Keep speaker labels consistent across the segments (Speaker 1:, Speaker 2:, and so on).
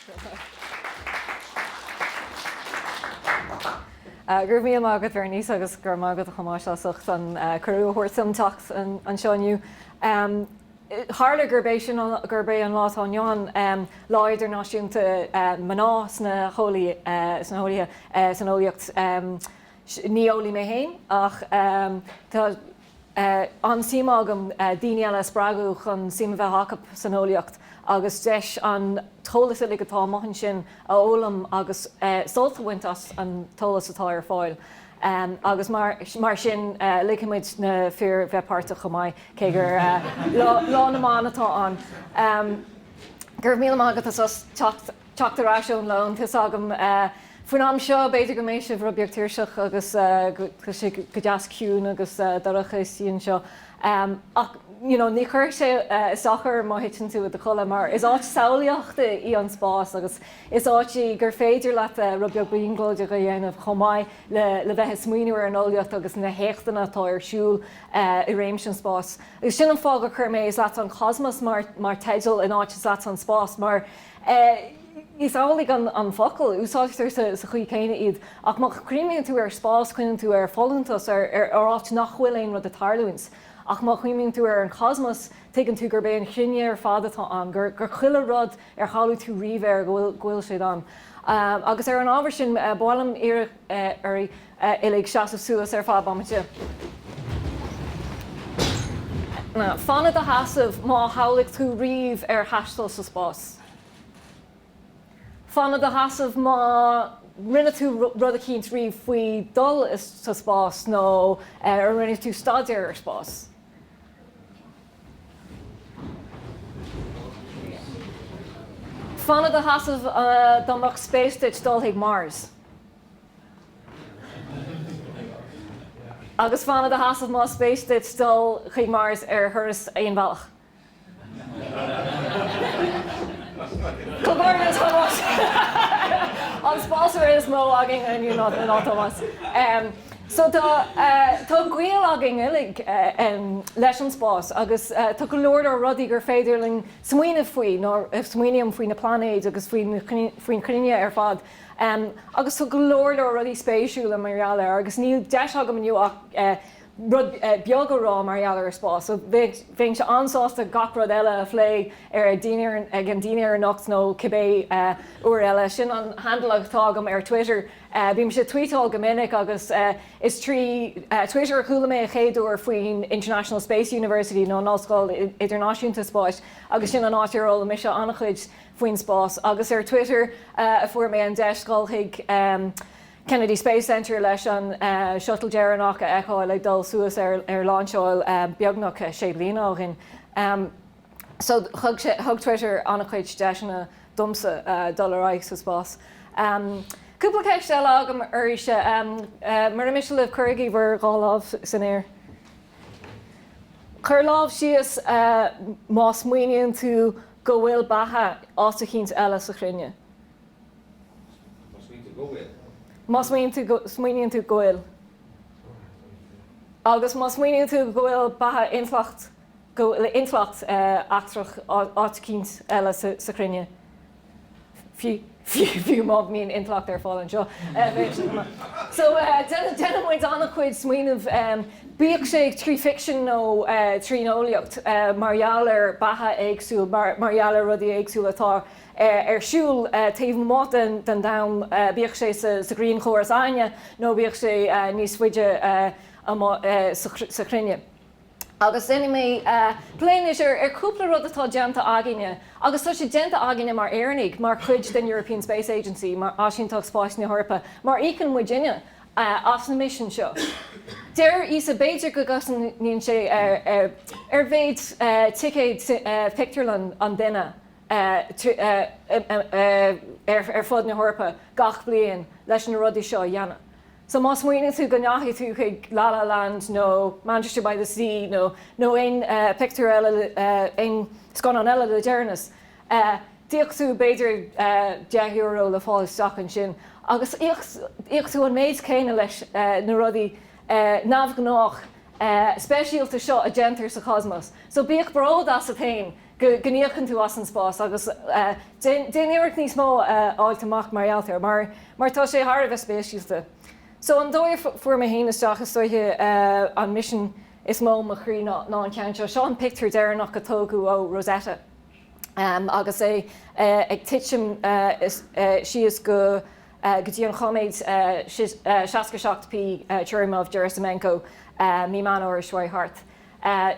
Speaker 1: Gur bhí mágad ar níos agus gur mágad a chumáiseach an chuúthirsamteach an seoinniu. Hála gurbéis gurbé an látáin Láid Idirnáisiúnta maná sna hEorpa san eolaíocht níolí mé héin ach tá an símágam daoine eile sprágu chun síma bheith hacap san eolaíocht agus deis an tólas lig atá maihan sin a ólam agus solthahaint as an tólas atá ar fáil. Agus mar sin liiciid na fear bheitpáirrta go maiid cé gur lá na mána atá an. Gur mí agad teachtarráisiún lón tus agam faoin am seo beidir go mééis sih rubbeag tíirseach agus go deas ciún agus doracha síon seo. Ní chuir sé sachar má hitin tú a chola mar is áit saolaíochta í an Spáis agus is áití gur féidir le rubbeag bíonglóide go dhéanamh chomáid le bheith smuoinúir an eolaíocht agus na héachtainna atá ar siúil I réim sin Spáis. Is sin an fág a chur mé is leat an Chosmas mar teidil in áit is leat an Spáis mar is álaigh an focail úsáidtar sa chuí céine iad ach má chríonn tú ar Spáis chuinn tú ar fólantas ar áit nachhfuilíon rud a tarlúins. Ach má chuimíonn tú ar an Chosmas tegann tú gur bé an chinne ar fád atá an gur chuile rud ar chaú tú riomh ar ghfuil siad an. Agus ar an ábhar sin bálam Éire ar ilig seaamh suas ar fád bamite. Fanna a hasamh má hálaigh tú riomh ar theastal sa Spáis. Fanna a hasamh má rinne tú rud a cínt riomh faoi dul is sa Spáis nó ar rinne tú staidéar ar Spáis. Fanna a hasamh domach spéisteid dul ag Mars. Agus fanna a hasamh má spéisteid dul chuig Mars ar thuras aon bhealach. Cogornas Thomas. An sponsor is mó agin and you not Thomas. So tá gcuil agin ilig leis an Spáis agus tá go leor ar rudaí gur féidirling smuoine faoi nó smuoineam faoin na planéid agus faoin crinne ar fad. Agus tá go leor ar rudaí spéisiúla marall agus níl deis agam aniu ach rud beagárá marall ar Spáis. So bhíonn se ansásta gach rud eile a phlé ar an daine ar nocht nó cibé uair eile sin an handalagtá agam ar Twitter. Bhím sé tweetáil go minic agus is trí Twitter chuala mé a chéadú faoin International Space University nó an Ollscoil Idirnáisiúnta Spáis agus sin an áitiúil mis se annachchuid faoin Spáis agus ar Twitter a fuair mé an deiscáil chuig Kennedy Space Centre leis an shuttle deireanach a eáil ag dul suas ar lainseáil beagnach sé bliana ágin. So thug Twitter annachchuid deisina dumsa dul sa Spáis. Cúpla ceist eile agam arise mar mis le chuirigh bhar gáláh san éir. Chur lámh sios má smuoineann tú go bhfuil batha ásta chinnt eile sa chruinne. Má smuoineann tú go bhfuil. Agus má smuoineann tú go bhfuil batha inflacht achtrach áta chinnt eile sa chruinne. Fiú má míon inflacht ar fáil an seo. So déanam muid annachchuid smuoinmh bíodh sé trí fiction nó trí eolaíocht marall ar batha éagsúil marall ar rudaí éagsúil atá ar siúil taobh mát den dam bíodh sé sa Green Chorcaí nó bíodh sé níos fuide sa chruinne. Agus inna mé pléinis ar cúpla rud atá deanta aginine, agus tá sé deanta aginine mar éirnig mar chuid den European Space Agency, mar Áisínteacht Spáis hEorpa, mar ícinn Virginia as na mission seo. Déir is a béidir go gasan níon sé ar bhéid ticéid pictureland an duine ar fud hEorpa gach bliain leis na rudaí seo dhéanamh. So má smuoinú tú go neachí tú chuig La La Land nó Manchester by the Sea nó ein picture eile ein scan an eile le dearnas. Díoch tú beidir €10 le fáil stock an sin. Agus íoch tú an méid céine leis na rudaí námh gnách speisialta seo a gentar sa Chosmas. So bíoch bród as a tain gníochan tú as an spás agus déanaíocht níos mó áilteach maraltar, mar tá sé thar bheith spéisiústa. So an dóir fuair mé héanaisteach is stoithe an mission is mó mo chrí ná an ceann seo an picture deireanach go tógu ó Rosetta. Agus ag tiitim si is go dtíon choméid 67p tuairimh Jerusalem mí man ó Schweihart.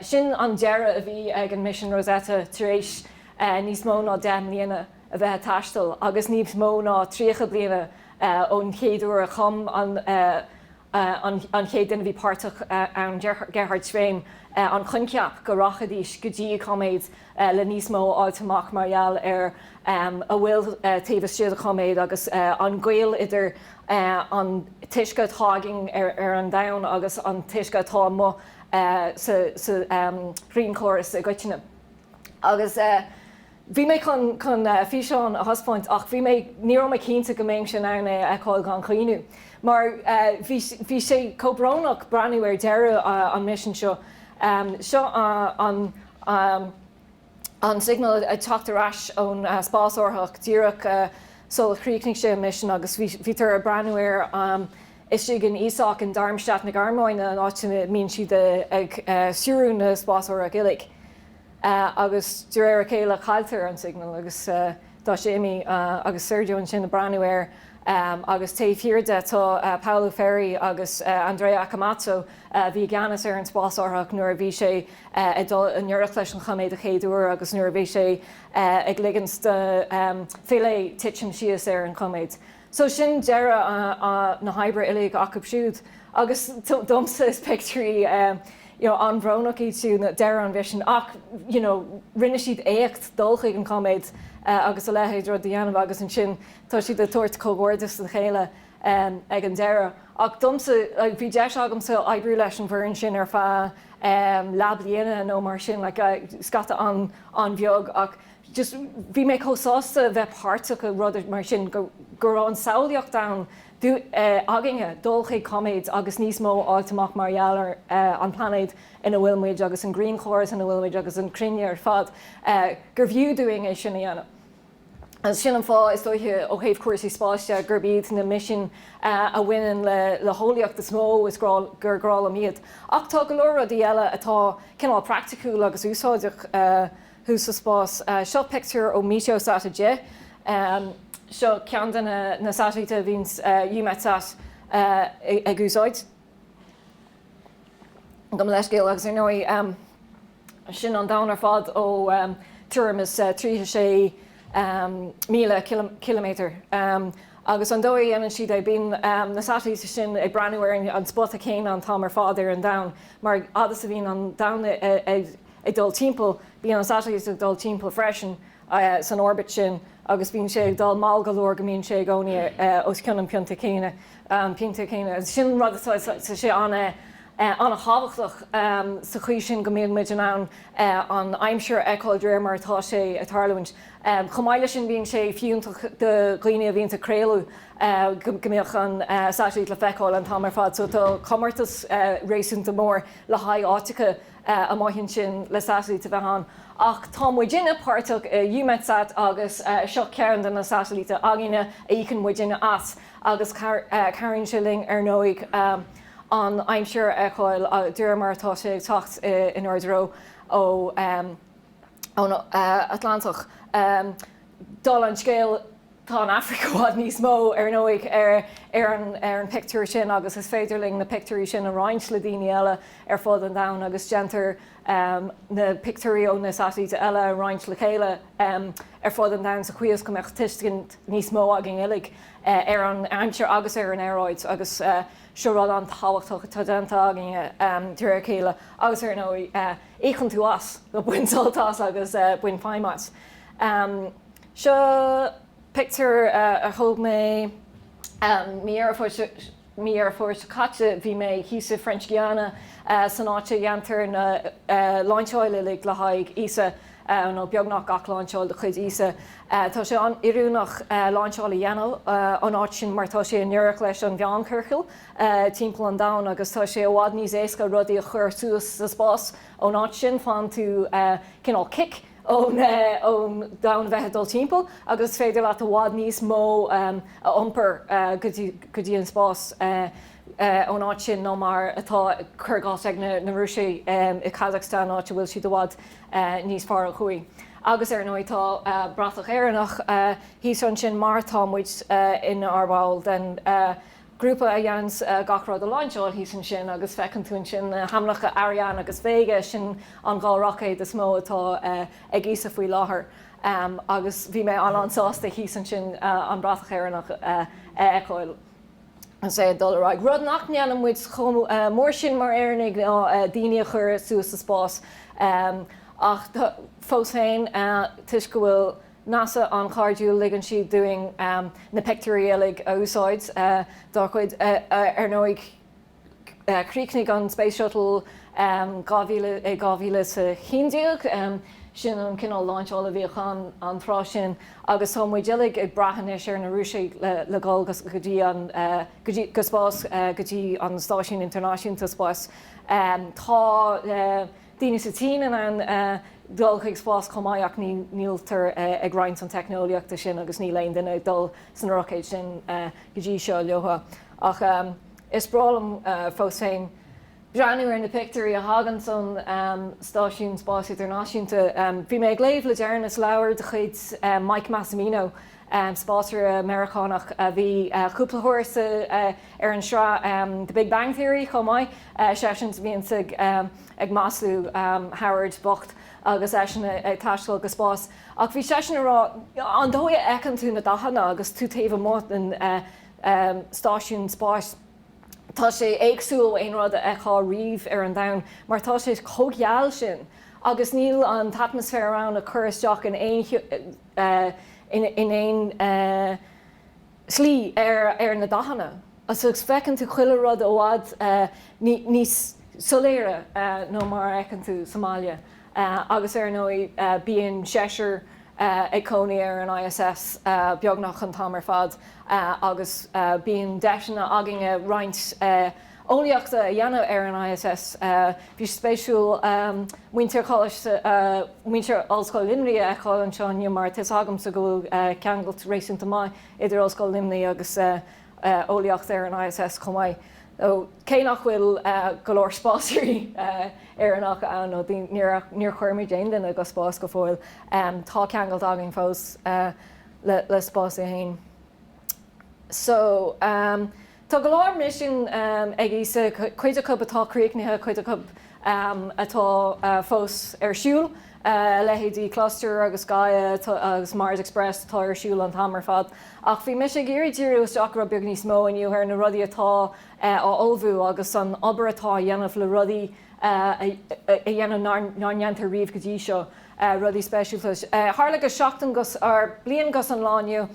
Speaker 1: Sin an deire a bhí ag an mission Rosetta tar éis níos mó ná 10 bliana a bheith taistil, agus níos mó ná 3 bliana ón chéadú a chum an chéad duine bhí páirteach an Gerhard Schwein an chunceap go rachadís go dtí choméid le níos mó áilteach marall ar a bhfuil taobh siad a choméid agus an gcuil idir an tuisce táging ar an domhan agus an tuisce tá mo sa rion chóras a goitine. Agus bhí mé chun fiseán a hospóint ach bhí mé níor mé cínta go mbeidh sin anna eáil gan chuoinú. Mar bhí sé cóbrónach braniú ar deire an mission seo. Seo an signal a teachtarráis ón spás orthach díreach sola chríicnig sé mission agus bhí tar a braniúir is si an Ísach in Darmstadt na Garmáine an áitina mín siad ag siúrú na spás orthach ilig. Agus dúir a céile chailtar an signal agus dá sé imi agus Sergio an sin na braniúir agus taobhhirirde tá Paulo Ferri agus Andrea Camacho bhí ganas ar an spás orthach nuair bhí sé an nuireach leis an chaméid a chéadúir agus nuair bhí sé ag ligans de féile tiitim sios ar an chaméid. So sin deire na haibre ilig acab siúd agus domsa is picturí an bhrónach iad siú na deire an bhisin ach rinne siad éocht dulchaigh an chaméid agus a leith dro dhéanamh agus an sin tá siad a tuairt cóhórdas na chéile ag an deire. Ach domsa bhí deis agam sa ebrú leis an bhrin sin ar fá labbliana nó mar sin le scata an bheog ach just bhí mé cóáasta bheith páirteach a rud mar sin gur an saoíocht da aginge dulchaigh coméid agus níos mó áilteach marall an planéid ina bhfuilméid agus an green chóras ina bhfuilméid agus an crinne ar fad gur bhiúdúing é sinna dhéanamh. As sin an fá is dóithe ó chéobh cúrsaí spáiste gur bíad na mission a bhainean le heolaíocht is mó is gur gráil míad. Ach tá go leor dí eile atá cinál practicúil agus úsáideach hús a spás seo picture ó EUMETSAT seo cean na sáteaite bhíns EUMETSAT ag úsáid. Go leis céal agus ar nói sin an dánar fad ó tuairim is 36 míle kilometr. Agus an dóí an siad é bíon na sáteaite sin ag breanúir an spot a céin an támar fád ar an dam, mar adas a bhíon an dam ag dul timppel, bí an sáteaite ag dul timppel freisin san orbit sin, agus bíon sé dul má galóir go míonn sé gcónaí os ceann an pianta céine. Sin rud sé anna hábhachtach sa chuí sin go mbeadh muid an aimseir eáil dréir mar tá sé a tarlaint. Chomáile sin bíon sé fiúntach de glíine a bhíonnta créalú gombeoch an sáteaite le feicáil an támar fad, so tá commartas rééisúnta mór le haid áiticha a maithinn sin le sáteaite bheitán. Ach tá muidine páirteach EUMETSAT agus seo ceann den na sáteaite agine a dhéann muidine as agus Cairn Schilling ar nóig an aimseir eáil dúir martá sé tacht in ordró ó Atlantach. Dul an scéal tá an Africaád níos mó ar nóig ar an picture sin agus is féidirling na picturí sin a roinint le daoine eile ar fád an dam agus gentar na picturí ó na sáteaite eile a roinint le chéile ar fád an dam sa chuíos go meach tuiscint níos mó agin ilig ar an aimseir agus ar an aeroid agus siúrád an táhachtach tá denta agin dúir chéile agus ar nóí échan tú as go buinsoltás agus buin fáimas. Seo picture a thug mé mí ar fór caite bhí mé híosa French Guiana san áite dhéantar na lainseáil le haig isa nó beagnach gach lainseáil de chuid isa. Tá sé an iúnach lainseáil dhéanamh an áit sin mar tá sé nuireach leis an bheancurchail timppla an dam agus tá sé bhád níos éasca rudaí a chur suas sa spás ón áit sin fan tú cinál kick ón da bheith dul timppel, agus féidir le bhád níos mó a iompar go dtí an spás ón áit sin nó mar atá chuirgáis ag na Rúisí i Kazakhstan áit bhfuil si do bhád níos far a chuí. Agus nó tá bratach éireannach hí san sin mar támuid in arbáil den grúpa a dhéans gachrád a lainseáil hí san sin agus fecinn tún sin hamlacha Arian agus Véige sin an gáilracéid is mó atá ag ísa faoi láthair. Agus bhí mé ansáasta hí san sin an bratach éireannach eáil. An sé dul raig rud nach neanam muid mór sin mar éirnig daine chur suas sa spás. Ach fós féin tuis go bhfuil NASA an cardú ligan si doing na pictorialig a úsáid dá chuid nóig críicnig an Space Shuttle gáhíle sa chindiúg sin an cinál lainseáil a bhíoch an thrá sin agus thomuidilig ag brathane ar na Rúisí le gáil go spás gotí an Stáisiún Idirnáisiúnta Spáis. Tá daoine sa tíine an dul chuig spás chomáach níltar ag roinnt an teicneolaíochta sin agus ní léon duine dul san roicéid sin go dtí seo leotha. Ach is bralam fós féin breanú ar na picturí a hagan san Stáisiún Spáis Idirnáisiúnta. Bhí mé ag léamh le dearnas leabhar de chuid Mike Massimino spásir Americánach bhí cúpla ar an srá The Big Bang Theory chomáid sessions bhíon ag Masú Howard Bocht agus sin ag taistil go spás. Ach bhí sesin ará an dóid ecan tú na dahanana agus tú taobh mát an Stáisiún Spáis. Tá sé éagsúil aon rud a eá riomh ar an dam, mar tá sé cógheall sin agus níl an atmosfér ann a chur isteach in éon slí ar na dahanana. As fecinn tú chuile rud ó bhád níos soléire nó mar ecan tú Somália. Agus nóí bíon séisiir ag cónaí ar an ISS beagnach an tamar fad agus bíon deisina aginge roinnt eolaíochta a dhéanamh ar an ISS. Bhí spéisiúil muintear Ollscoil Linn a cháil an seán mar tis agam sa go ceangailt rééisúnta mai idir Ollscoil Linn agus eolaíocht ar an ISS chomáid. Cé nach bhfuil go leor spáisií éireannach an nó níor chuirmid déan den agus spás go fáil tá ceangailt agin fós le spás a hain. So tá go leor mission ag ísa chuide cub atá críicnithe chuide cub atá fós ar siúl lehéadí cluster agus Gaia agus Mars Express tá ar siúil an tamar fad. Ach bhí mis géirí díú isteach ra beag níos mó aniu ar na rudaí atá á olbhú agus an obair atá dhéanamh le rudaí a dhéanamh náneantar riomh go dtí seo rudaí speisialtas. Tharla go seachtain gus ar blion gus an lániu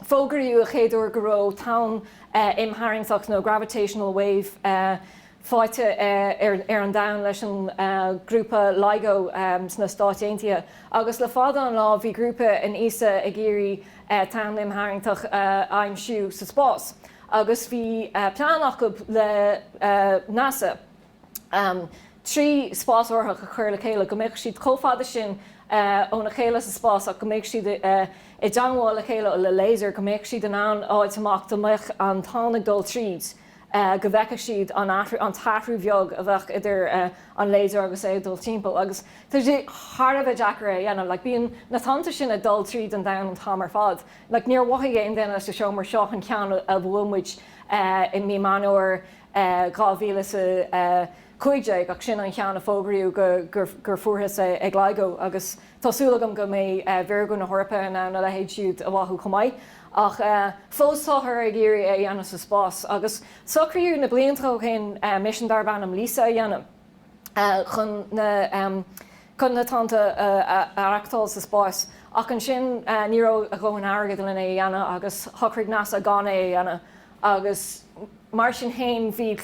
Speaker 1: fógariú a chéadú go raibh town imhaingach nó gravitational wave fáite ar an dam leis an grúpa LIGO sna Stáit Aontaithe. Agus le fada an lá bhí grúpa in isa a géirí town imhaingach aimsiú sa spás. Agus bhí plánach go le NASA. Trí spásortha a chur le chéile go méid siad chomhfada sin óna chéile sa spás ach go méid siad i dangháil le chéile le léiser go méid siad an áid amach do meich an tháinig dul tríd. Go bheice siad an tahrú bheag a bheith idir an léidir agus é dul timppel agus tá sé Thar bheith Jackar dhéanamh le bíon na tananta sin a dul tríd an dam an tamar fad. Le níor wathaí aon déine sa seo mar seo an cean a bhfuilmuid i mí manúir gáhíle sa cuiide ach sin an cheanna fógraíú gur fuairthas ag LIGO agus tásúlagam go mé bhirgún na hEorpa na lehéad siúd a bhathú chomáid. Ach fósáthir ag géirí é dhéanamh sa spás agus socraíú na bliantá cén mission darbannam lísa a dhéanamh chun na tanta arachtáil sa spás. Ach an sin níró a gcóin Aghaidh Linn é dhéanamh agus thochraigh NASA gána é dhéanamh agus mar sin hain bhí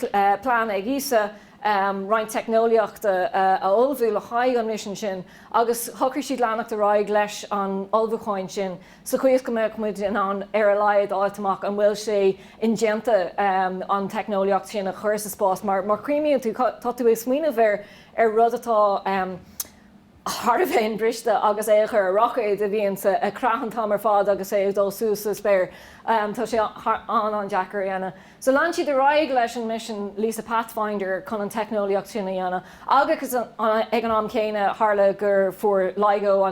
Speaker 1: plán ag ísa roinnt teicneolaíochta a olbhú le chaig an mission sin agus thucair siad leannacht a roiig leis an olbhúcháin sin sa chuos go mbeadh muid in an ar a laid áitamach an bhfuil sé ingénta an teicneolaíocht sin a chur sa spás mar críimiú tú tá tú is smaoinemh ar rud atá Har féin briste agus é chu rockid a bhíon a crachan tamar fád agus é dul sús a spéir tá sé an Jackar dhéana. So lan siad raig leis an mission Lisa Pathfinder chun an teicneolaíocht sinna dhéana. Agus ag an am céine hála gur fuair LIGO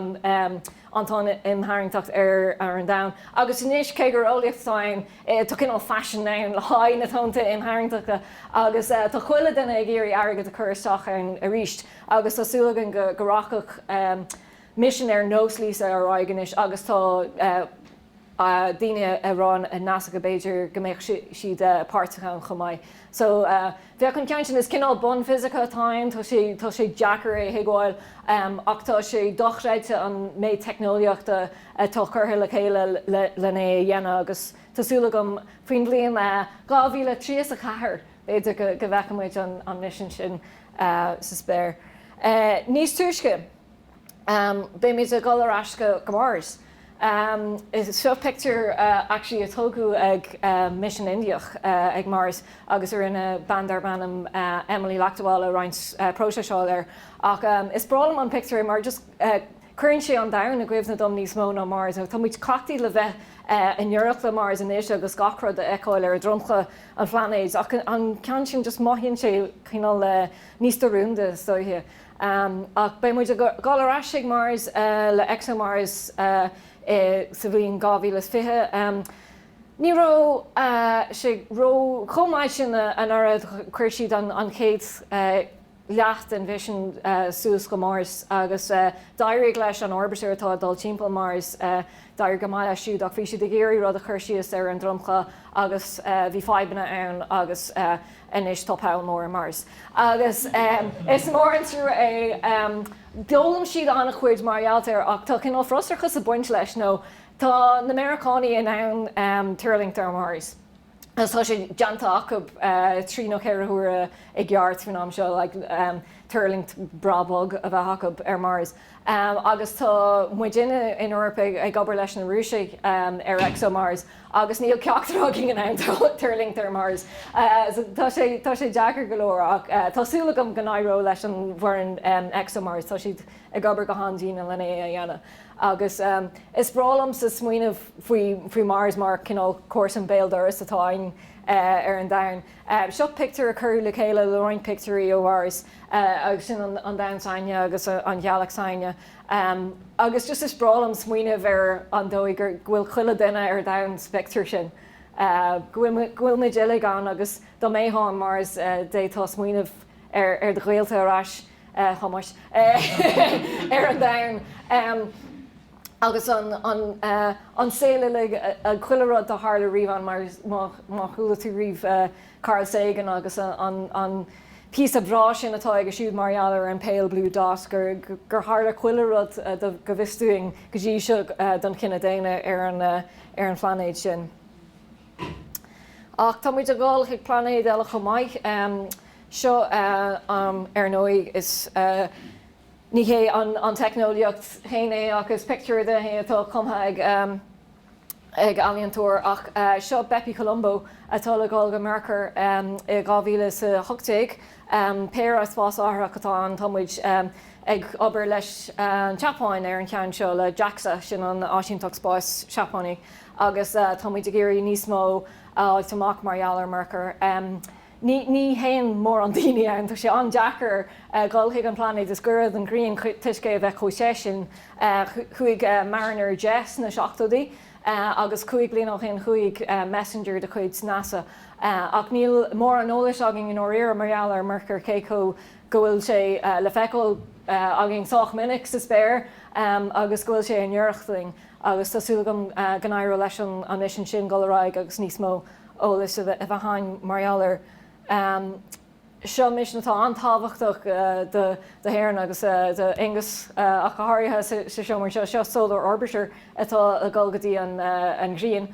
Speaker 1: antá imhaingtacht ar an down. Agus inis cé gur óliachtáin tucin ó fashion ná le háin na tónta imhaingtachta agus tá chuile den ag géirí agad a chuirteach ar a ríist. Agus tásúlagan go rachach mission ar nós Lisa ar aigeis agus tá daine arán a NASA go Beiidir go méid siad páirrtacha chomáid. So bhí chun ceantin is cinál bun physica táim tá sé Jackar é héagháil ach tá sé dochreidte an méid teicneolaíochta tá chutha le chéile lené dhéana agus tásúla gom faoin blion 2034 beidir go bhheicimid an mission sin sa spéir. Níos tuaisce, bé míid a golarasca go Mars. Is seo picture actually a tógu ag mission Indiach ag Mars agus ar ina bandar banam Emily Lachtaháil a roinnt próseáil ar ach is bralam an picture mar just chuann sé an dain a gcuibh na dom níos mó ná Mars tá muid cachtaí le bheith in Europe le Mars in éis agus gachrad a eáil ar a dromcha an flanéid ach an cean sin just maithíonn sé cinál níos dorúnda stoithe ach bé muid a galarás ag Mars le ExoMars sa bhíon 2050. Ní ró sé ró chomáid sin an ara chuir siad an chéad leacht an bhí suas go Mars agus dairigh leis an orbiter atá dul timpeall Mars dair go maiile siúd ach bhí siad a géirí rud a chuir síos ar an dromcha agus bhí feibbanna ann agus inis topá mór Mars. Agus is mór an trú é dólam siad anna chuid marghealtar ach tá cinál frostrachas a buint leis nó tá na Americaní in ann tuirling ar Mars. Tá sé deanta acu trí nó chéir thuaire ag gheart fan am seo le tuirling brabog a bheith acu ar Mars. Agus tá muidirine in Eorpa ag gobar leis na rúisigh ar ExoMars agus níl ceachtarrágin an ann tuirling ar Mars. Tá sé deagar go leor ach tásúla gom gnáiró leis an bhhain ExoMars tá siad ag gobar go handíine lené a dhéana. Agus is bralam sa smuoineh faoi Mars mar cinál cuas an béaldoras atáin ar an dain. Seo picture a chur le chéile le roiin picturí ó Mars agus sin an dainsáine agus an ghealachsáine. Agus just is bralam smuoineh ar an dóigh gur bhfuil chuile duine ar dain picture sin. Bhfuil mé déile gan agus do méán Mars détá smuoineh ar de ghéalta arás thomas ar an dain. Agus an céile le a chuilerad a hála riomh an má chuúla tú riomh Carl Sagan agus an pí a bhrá sin atá ag siúd marialar an pale blue dot gur hála chuilerad go bhistúing go dtí seo don cinna déine ar an flanéid sin. Ach tá muid a gáil ag planéid eile chomáid seo ar nóí is ní hé an teicneolaíocht héine agus picture de hé atá chumtha ag alíontóir ach seo Bepi Colombo atá le gáil go Mercer i 2018 péir a spás áthra atá an támuid ag obair leis an Chapáin ar an ceann seo le Jacksa sin an Áisínteacht Spáis Chapánaí agus támuid a géirí níos mó ag tamach margheallar Mercer. Ní héin mór an daine an tá sé an Jackar gáilthaigh an planéid is gurad an gríon tuisce bheith chóise sin chuig Mariner Jess na seachtaí agus chuig blianaach in chuig messenger de chuid NASA. Ach níl mór an ólas agin in óíar margheallar Mercer céco go bhfuil sé le feiceáil agin 6 minic sa spéir agus go bhfuil sé an dhearachtaing agus tásúla gom gnáire leis an mission sin goráig agus níos mó ólas a bheith hain margheallar. Seo mis natá antáhachtach de héan agus de ingus a chathirthe sa seomar seo solar orbiter atá a gáilgadí an Green.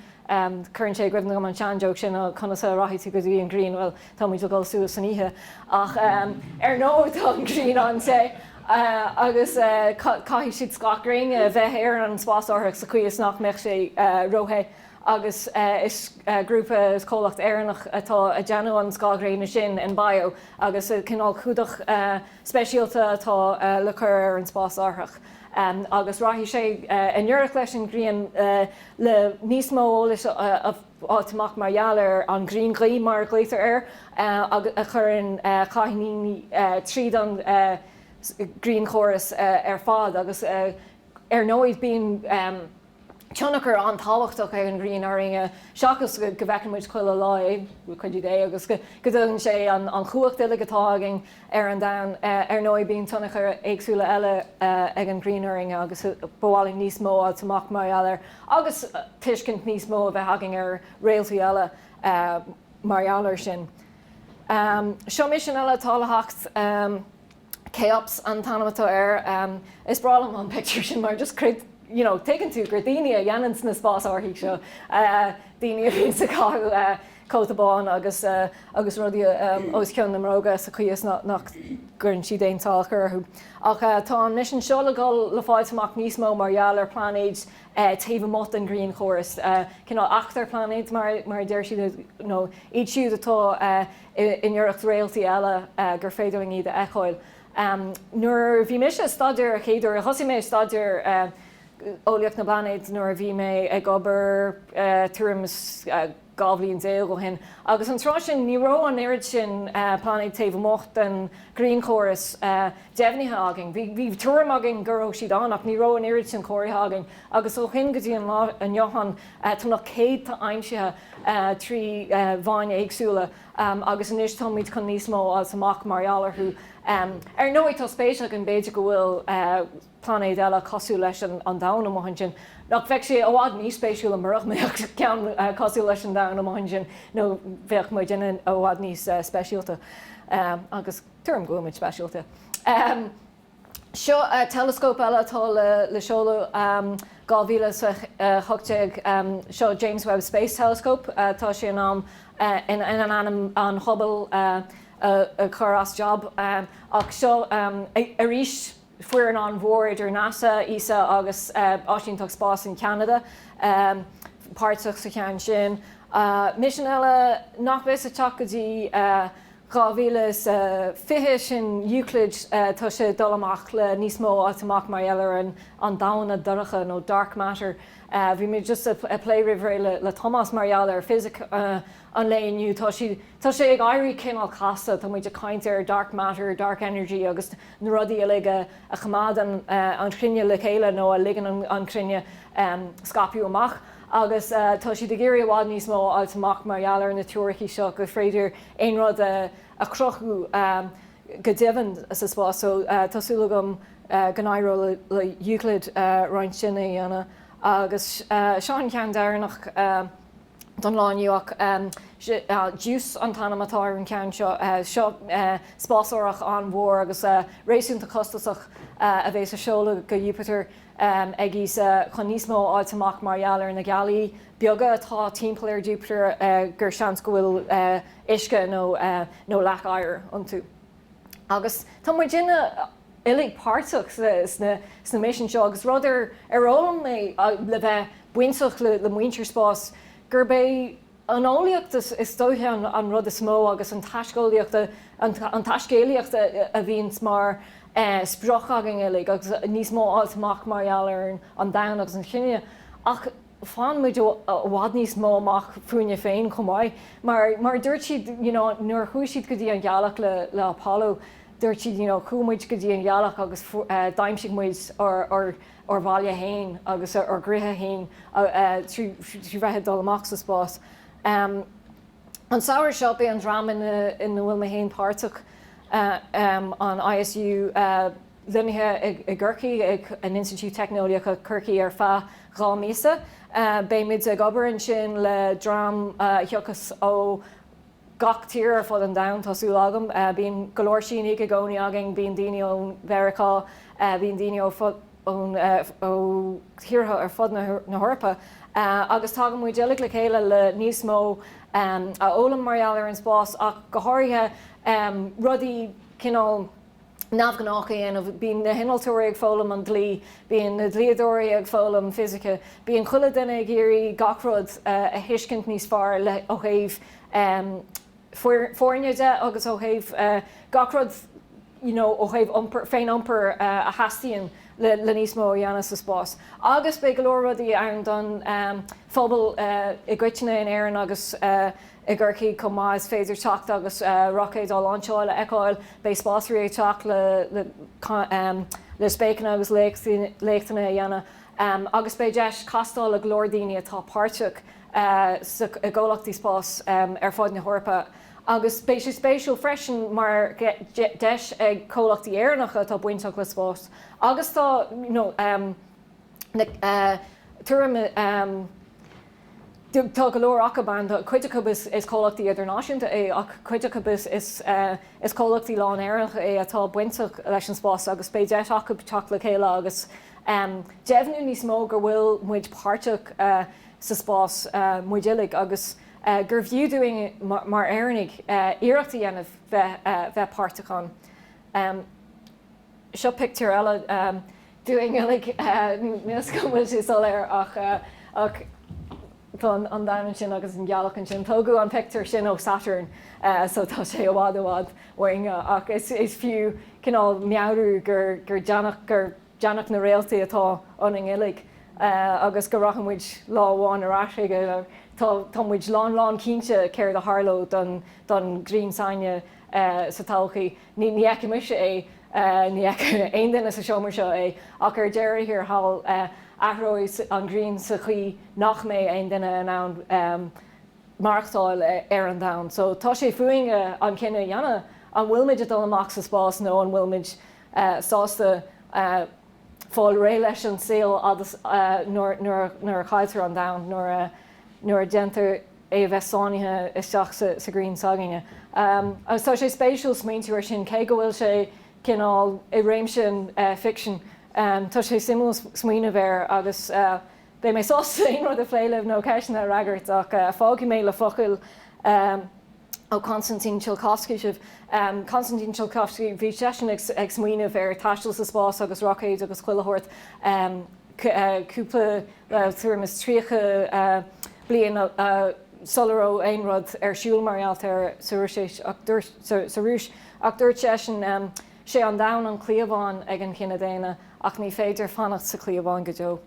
Speaker 1: Current sé greibh go an seanjoog sin chuna sa raithí go dtí an Green, well tá muid a gáil suas san ihe ach ar nó tá an Green an sé agus caithfidh siad scacraing bheith ar an spás orthaach sa cuias nach meach sé rothe. Agus is grúpa is cólacht éireannach atá a deanú an scágraí sin in bio, agus cinál chúdach speisialta atá le chur ar an spás orthaach. Agus ráithí sé in Eorach leis an gríon le níos mó leis átamach margheallar an grín glaí mar gléitar a chur in caiithníní tríd an grín chóras ar fád, agus ar nóid bíon Tionachar an táhachtach an grín áringe seachas go bhhecimid chuile lá chuidí dé agus go dún sé an chuachtaile gotágin ar an dain ar nóid bíon tionachar éagsúla eile ag an grínaring agus bháling níos mó á tamach margheallar agus tuiscint níos mó a bheith hagin ar réaltaí eile margheallar sin. Seo mission eile tálahacht céops an tanamatá ar is bralam an picture sin mar just creid taken tú gur daine a dhéanamh na spás orthaí seo daine a bhíon sa cáil cótabáin agus rudí os ceann na mróga sa chuas nach gurn si déontáil churthú. Ach tá an mission seo le gáil le fáid amach níos mó margheallar planéid taobh mot an gríon chóras. Cinál achtar planéid mar deir siad iad siúd atá in Eorach réaltaí eile gur féidir iad a eáil. Nuair bhí mis staidir a chéidir a thosaí mé staidir eolaíocht na blanéid nuair bhí mé ag obair tuairim gábhlíonn déal go hin. Agus an trá sin ní ró an éiri sin planéid taobh mocht an gríon chóras deimhnithe agin. Bhí tuairim agin gur ó siad an ach ní ró an éiri sin choirithe agin. Agus ó chin go dtí an Johan túnach céad tá aimsithe trí bhain éagsúla agus inis táid chun níos mó as amach margheallar chu ar nóid tá spéisiach an béidir go bhfuil planéid eile cosú leis an dain amhain sin. Nach bheith sé óhád níos spéisiúla marach mé ceann cosú leis an dain amhain sin nó bheith mu déine óhád níos speisialta agus tuaim gomuid speisialta. Seo telescóp eile atá le seola 2018 seo James Webb Space Telescope tá sé an in an Hubble a chur as job ach seo a rís Fuair an mhór idir NASA, ESA agus Áisínteacht Spáis in Canada, páirteach sa cheann sin. Mission eile nach bheith sa teach go dtí 2020 sin Euclid tá sé dul amach le níos mó átamach margheallar an damhna daracha nó dark matter. Bhí mé just a pléirih le Thomas margheallar physic an léonniu tá sé ag éirí cinál casa tá muid a caint ar dark matter, dark energy agus na rudaí a a chamád an crinne le chéile nó a ligan an crinne scapiú amach. Agus tá si de géirí bhád níos mó átamach margheallar na tuaircí seo go fréidir aon rud a crochú go deimhin sa spás, so tásúla gom gan éireodh le Euclid roiint sin é dhéanamh. Agus seán ceann deireanach don láinniuach dús an tanamatá an ceann seo spásórach an mhór agus réisiúnta costasach a bheits a seola go Jupiter ag ís chun níos mó átamach margheallar na gealaí beaga atá timppla Jupiter gur seans go bhfuil isce nó leith éir iontu. Agus tá mar dinne ilig páirteach sna mission seo agus rudidir arolalam le bheith buinteach le muintir spás gur bé an eolaíocht is dóithe an rud is mó agus an taiscéalaíochta a bhíonn mar sproch agin ilig agus níos mó átamach margheallar an dain agus an chinne ach fan muid bhád níos mó amach fuaine féin chumáid mar dúirt siad nuair chuaigh siad go dtí an ghealach le Apollo dúirt siad cúmuid go dtí an ghealach agus daimsigh muid ar bhaile hain agus ar gruthe hain trí bheithe dul amach sa spás. An saoir seo bé an drama in bhfuil na hain páirteach an ISU lunithe i Gcorcaí ag an Institiúid Teicneolaíochta Chorcaí ar feadh dhá míosa. Béimiid ag obair an sin le drám theochas ó gach tír ar fud an dain tású agam. Bíon go leor sin ag gcónaí agin, bíon daine ón Mheiriceá, bíon daine ó tíortha ar fud na hEorpa. Agus tágam muid déalaigh le chéile le níos mó a ólam margheallar an spás ach go háirithe rudaí cinál nafganach of being the hinaltóirí ag fólam an dlí, being the dlíadóirí ag fólam physica, being chuile duine géirí gachrod a hiiscint níos fearr le ó thaobh fórne de agus ó thaobh gachrod ó thaobh féin iompar a hastíonn le níos mó dhéanamh sa spás. Agus be go leor rudaí ann don phobal i gcuiteanna in Éireann agus I ggurcaí chun más féidir teacht agus roicéid á lainseáil a eáil bé spáisirí teach le spécanna agus léachtainna dhéanamh agus bé deis castáil a glór daoine atá páirteach i ggólachtaí spás fáid na hEorpa. Agus bé sé spéisiúil freisin mar deis ag comhlachtaí éireannacha tá buinteach le spás. Agus tá tuairim tá go leor acaban cuireadh is comhlachtaí idirnáisiúnta ach cuireadh is comhlachtaí lán éireannacha atá buinteach leis an spás agus bé deis acu teach le chéile agus deimhnú níos mó gur bhfuil muid páirteach sa spás muidilig agus gur bhíúing mar éirnig iireachta dhéanamh bheith páirteachán. Seo picture eile doing níos cumil sí soléir ach an diamond sin agus an gealachan sin tógu an picture sin ó Saturn so tá sé óhád wearing ach is fiú cinál meabhrú gur deanach na réaltaí atá oning ilig agus go rachamid láháin arás tá muid lán cínte céir a Harlow don Green Saine sa talchaí ní eice muise ní aon duine sa seomar seo ach ar deireadh hir hall athróid an Green sa chuí nach mé aon duine an marachtáil ar an dam. So tá sé fuinge an cinenne dhéanamh an bhfuilmid dul amach sa spás nó an bhfuilmid sásta fáil ré leis an saoil agus nuair chailtear an dam nuair deantar bheith sáinnithe isteach sa Green Saginne. Agus tá sé spéisiúil smaointúir sin cé go bhfuil sé cinál I réim sin fiction. Tá sé simú smaoine bhéir agus bé mé sásta aon rud a phléileh nó ceisna ragart ach fágaí mé le focail ó Constantine Tsiolkovsky sibh. Constantine Tsiolkovsky bhí sin ag smaoine bhéir taistil sa spás agus roicéid agus chuilehoirt cúpla tuairim is tríocha bliain solaró aon rud siúil marialt ar sa rúis ach dúirt sé an dam an clíomháin ag an cinenne déine ach ní féidir fannacht sa clíomháin go deo.